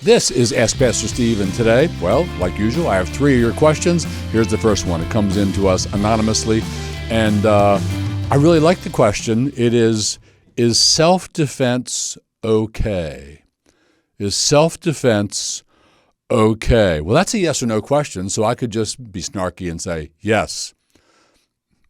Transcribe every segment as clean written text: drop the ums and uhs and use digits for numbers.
This is Ask Pastor Steve, and today, well, like usual, I have 3 of your questions. Here's the first one. It comes in to us anonymously, and I really like the question. It is self-defense okay? Is self-defense okay? Well, that's a yes or no question, so I could just be snarky and say yes.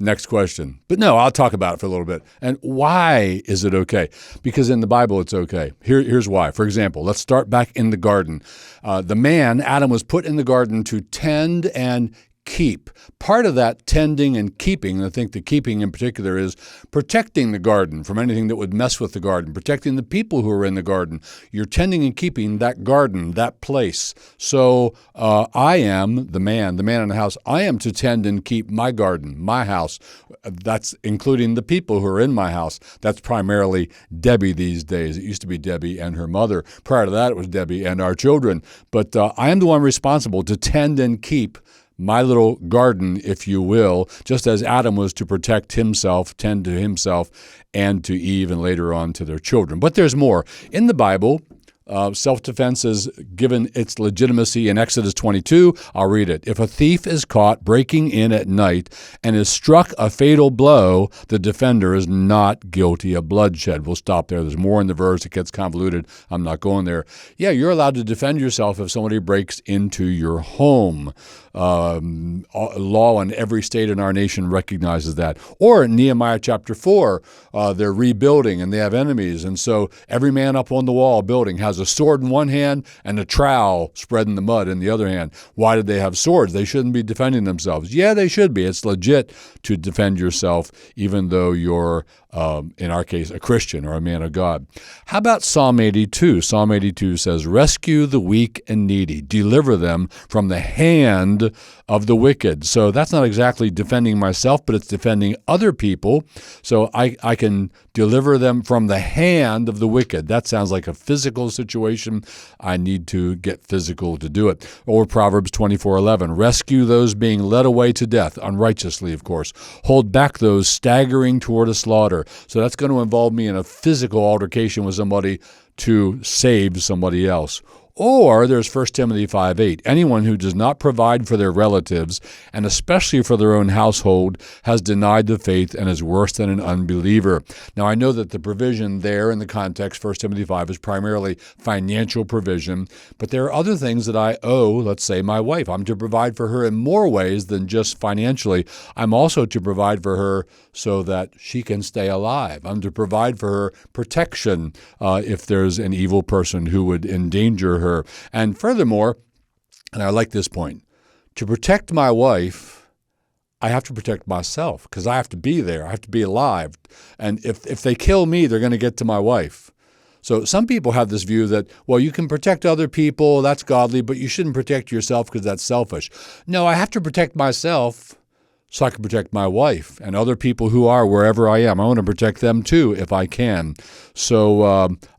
Next question. But no, I'll talk about it for a little bit. And why is it okay? Because in the Bible, it's okay. Here's why. For example, let's start back in the garden. The man, Adam, was put in the garden to tend and keep. Part of that tending and keeping, and I think the keeping in particular, is protecting the garden from anything that would mess with the garden, protecting the people who are in the garden. You're tending and keeping that garden, that place. So I am the man in the house. I am to tend and keep my garden, my house. That's including the people who are in my house. That's primarily Debbie these days. It used to be Debbie and her mother. Prior to that, it was Debbie and our children. But I am the one responsible to tend and keep my little garden, if you will, just as Adam was to protect himself, tend to himself, and to Eve, and later on to their children. But there's more. In the Bible, self-defense is given its legitimacy in Exodus 22. I'll read it. If a thief is caught breaking in at night and is struck a fatal blow, the defender is not guilty of bloodshed. We'll stop there. There's more in the verse. It gets convoluted. I'm not going there. Yeah, you're allowed to defend yourself if somebody breaks into your home. Law in every state in our nation recognizes that. Or in Nehemiah chapter 4, they're rebuilding and they have enemies. And so every man up on the wall building has a sword in one hand and a trowel spread in the mud in the other hand. Why did they have swords? They shouldn't be defending themselves. Yeah, they should be. It's legit to defend yourself, even though you're, in our case, a Christian or a man of God. How about Psalm 82? Psalm 82 says, "Rescue the weak and needy, deliver them from the hand of the wicked." So that's not exactly defending myself, but it's defending other people. So I can deliver them from the hand of the wicked. That sounds like a physical situation. I need to get physical to do it. Or Proverbs 24:11, "Rescue those being led away to death," unrighteously, of course. "Hold back those staggering toward a slaughter." So that's going to involve me in a physical altercation with somebody to save somebody else. Or there's 1 Timothy 5:8. "Anyone who does not provide for their relatives, and especially for their own household, has denied the faith and is worse than an unbeliever." Now, I know that the provision there in the context, 1 Timothy 5, is primarily financial provision, but there are other things that I owe, let's say, my wife. I'm to provide for her in more ways than just financially. I'm also to provide for her so that she can stay alive. I'm to provide for her protection if there's an evil person who would endanger her. And furthermore, and I like this point, to protect my wife, I have to protect myself because I have to be there. I have to be alive. And if they kill me, they're going to get to my wife. So some people have this view that, well, you can protect other people, that's godly, but you shouldn't protect yourself because that's selfish. No, I have to protect myself so I can protect my wife and other people who are wherever I am. I want to protect them too if I can. So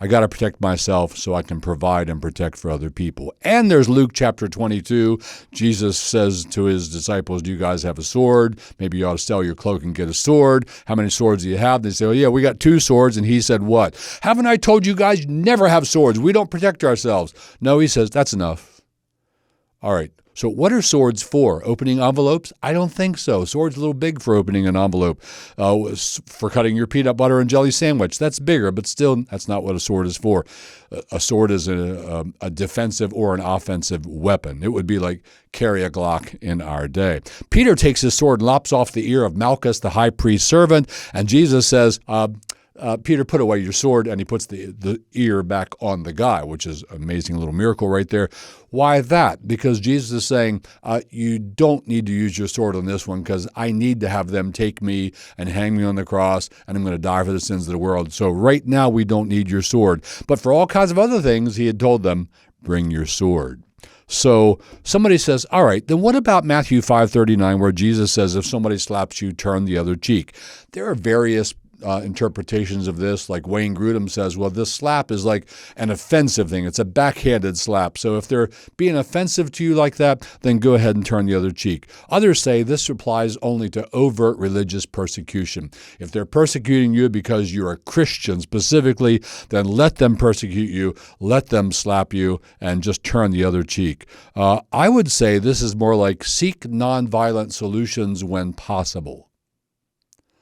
I got to protect myself so I can provide and protect for other people. And there's Luke chapter 22. Jesus says to his disciples, "Do you guys have a sword? Maybe you ought to sell your cloak and get a sword. How many swords do you have?" They say, "Oh, yeah, we got 2 swords." And he said, "What? Haven't I told you guys never have swords? We don't protect ourselves." No, he says, "That's enough." All right. So what are swords for? Opening envelopes? I don't think so. Sword's a little big for opening an envelope. For cutting your peanut butter and jelly sandwich, that's bigger, but still, that's not what a sword is for. A sword is a defensive or an offensive weapon. It would be like carry a Glock in our day. Peter takes his sword and lops off the ear of Malchus, the high priest's servant, and Jesus says, "Peter, put away your sword," and he puts the ear back on the guy, which is an amazing little miracle right there. Why that? Because Jesus is saying, you don't need to use your sword on this one because I need to have them take me and hang me on the cross, and I'm going to die for the sins of the world. So right now we don't need your sword. But for all kinds of other things, he had told them, bring your sword. So somebody says, all right, then what about Matthew 5:39, where Jesus says, if somebody slaps you, turn the other cheek? There are various interpretations of this. Like Wayne Grudem says, well, this slap is like an offensive thing. It's a backhanded slap. So if they're being offensive to you like that, then go ahead and turn the other cheek. Others say this applies only to overt religious persecution. If they're persecuting you because you're a Christian specifically, then let them persecute you, let them slap you, and just turn the other cheek. I would say this is more like seek nonviolent solutions when possible.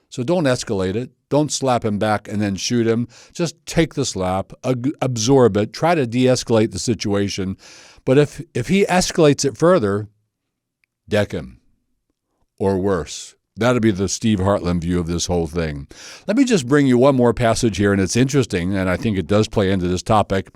So don't escalate it. Don't slap him back and then shoot him. Just take the slap, absorb it, try to de-escalate the situation. But if he escalates it further, deck him, or worse. That'd be the Steve Hartland view of this whole thing. Let me just bring you one more passage here, and it's interesting, and I think it does play into this topic.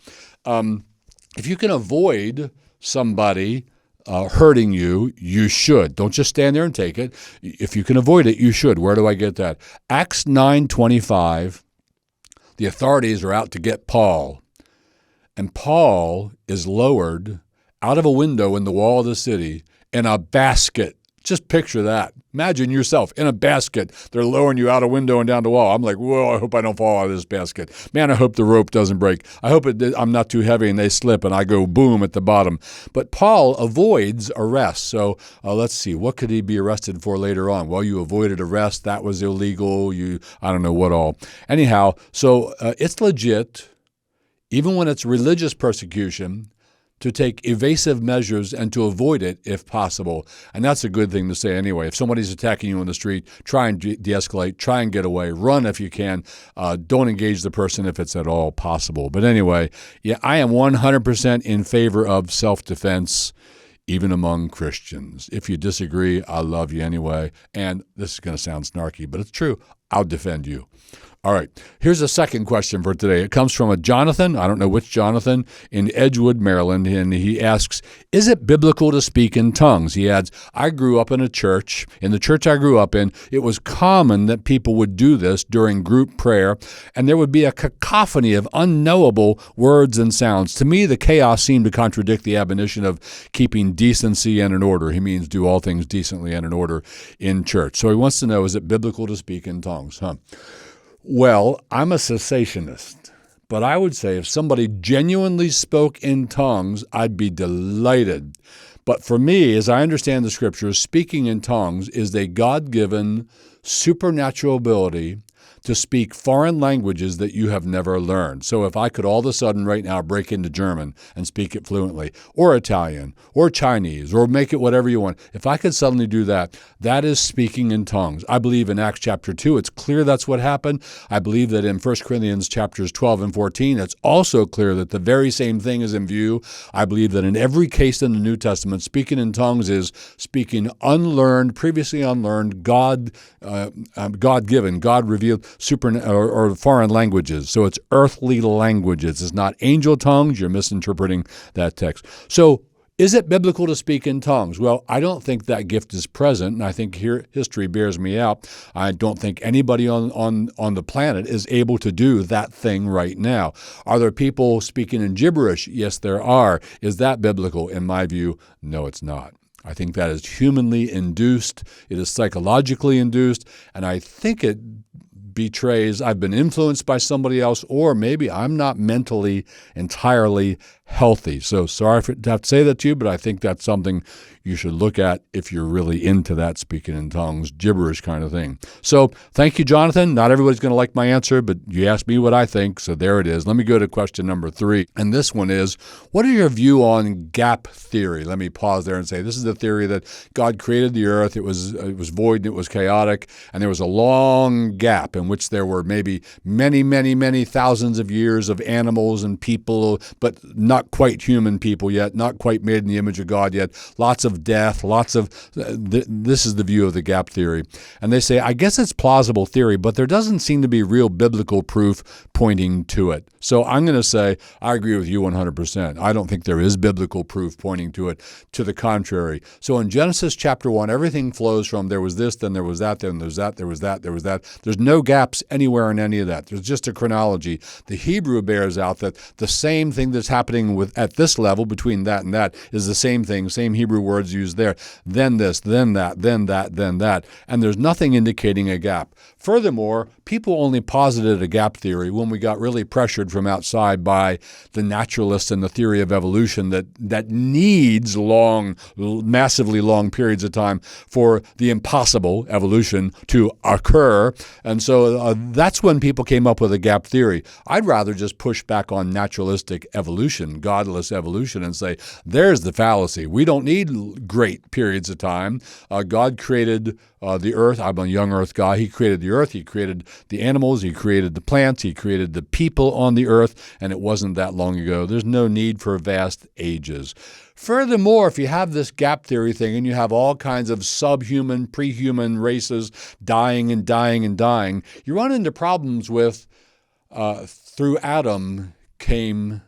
If you can avoid somebody hurting you, you should. Don't just stand there and take it. If you can avoid it, you should. Where do I get that? Acts 9:25, the authorities are out to get Paul, and Paul is lowered out of a window in the wall of the city in a basket. Just picture that. Imagine yourself in a basket. They're lowering you out a window and down the wall. I'm like, whoa, I hope I don't fall out of this basket. Man, I hope the rope doesn't break. I hope I'm not too heavy and they slip and I go boom at the bottom. But Paul avoids arrest. So let's see. What could he be arrested for later on? Well, you avoided arrest. That was illegal. I don't know what all. Anyhow, so it's legit, even when it's religious persecution, to take evasive measures and to avoid it if possible. And that's a good thing to say anyway. If somebody's attacking you on the street, try and de-escalate, try and get away, run if you can. Don't engage the person if it's at all possible. But anyway, yeah, I am 100% in favor of self-defense, even among Christians. If you disagree, I love you anyway. And this is going to sound snarky, but it's true. I'll defend you. All right, here's a second question for today. It comes from a Jonathan, I don't know which Jonathan, in Edgewood, Maryland, and he asks, is it biblical to speak in tongues? He adds, I grew up in a church. In the church I grew up in, it was common that people would do this during group prayer, and there would be a cacophony of unknowable words and sounds. To me, the chaos seemed to contradict the admonition of keeping decency and in order. He means do all things decently and in order in church. So he wants to know, is it biblical to speak in tongues? Well, I'm a cessationist, but I would say if somebody genuinely spoke in tongues, I'd be delighted. But for me, as I understand the scriptures, speaking in tongues is a God-given supernatural ability to speak foreign languages that you have never learned. So if I could all of a sudden right now break into German and speak it fluently, or Italian, or Chinese, or make it whatever you want, if I could suddenly do that, that is speaking in tongues. I believe in Acts chapter 2, it's clear that's what happened. I believe that in 1 Corinthians chapters 12 and 14, it's also clear that the very same thing is in view. I believe that in every case in the New Testament, speaking in tongues is speaking unlearned, previously unlearned, God-given, God-revealed, or foreign languages. So it's earthly languages. It's not angel tongues. You're misinterpreting that text. So is it biblical to speak in tongues? Well, I don't think that gift is present, and I think here history bears me out. I don't think anybody on the planet is able to do that thing right now. Are there people speaking in gibberish? Yes, there are. Is that biblical? In my view, no, it's not. I think that is humanly induced. It is psychologically induced, and I think it betrays I've been influenced by somebody else, or maybe I'm not mentally entirely healthy. So sorry to have to say that to you, but I think that's something you should look at if you're really into that speaking in tongues, gibberish kind of thing. So thank you, Jonathan. Not everybody's going to like my answer, but you asked me what I think, so there it is. Let me go to question number 3. And this one is, what are your view on gap theory? Let me pause there and say, this is the theory that God created the earth. It was void and it was chaotic, and there was a long gap in which there were maybe many, many, many thousands of years of animals and people, but not quite human people yet, not quite made in the image of God yet, lots of death, this is the view of the gap theory. And they say, I guess it's plausible theory, but there doesn't seem to be real biblical proof pointing to it. So I'm going to say, I agree with you 100%. I don't think there is biblical proof pointing to it. To the contrary. So in Genesis chapter 1, everything flows from there was this, then there was that, then there was that, there was that, there was that. There's no gaps anywhere in any of that. There's just a chronology. The Hebrew bears out that the same thing that's happening thing at this level between that and that is the same thing, same Hebrew words used there. Then this, then that, then that, then that. And there's nothing indicating a gap. Furthermore, people only posited a gap theory when we got really pressured from outside by the naturalists and the theory of evolution that needs massively long periods of time for the impossible evolution to occur. And so that's when people came up with a gap theory. I'd rather just push back on naturalistic evolution, godless evolution, and say, there's the fallacy. We don't need great periods of time. God created the earth. I'm a young earth guy. He created the earth. He created the animals. He created the plants. He created the people on the earth, and it wasn't that long ago. There's no need for vast ages. Furthermore, if you have this gap theory thing and you have all kinds of subhuman, prehuman races dying and dying and dying, you run into problems with through Adam came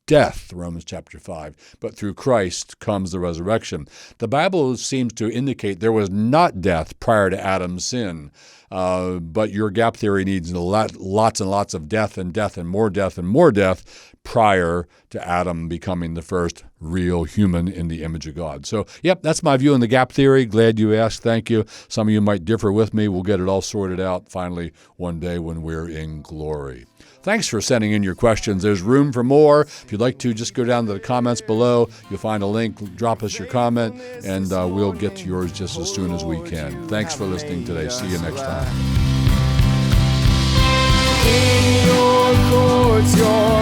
death, Romans chapter 5, but through Christ comes the resurrection. The Bible seems to indicate there was not death prior to Adam's sin, but your gap theory needs lots and lots of death and more death prior to Adam becoming the first real human in the image of God. So, yep, that's my view on the gap theory. Glad you asked. Thank you. Some of you might differ with me. We'll get it all sorted out finally one day when we're in glory. Thanks for sending in your questions. There's room for more. If you'd like to, just go down to the comments below. You'll find a link. Drop us your comment, and we'll get to yours just as soon as we can. Thanks for listening today. See you next time. In your courts, your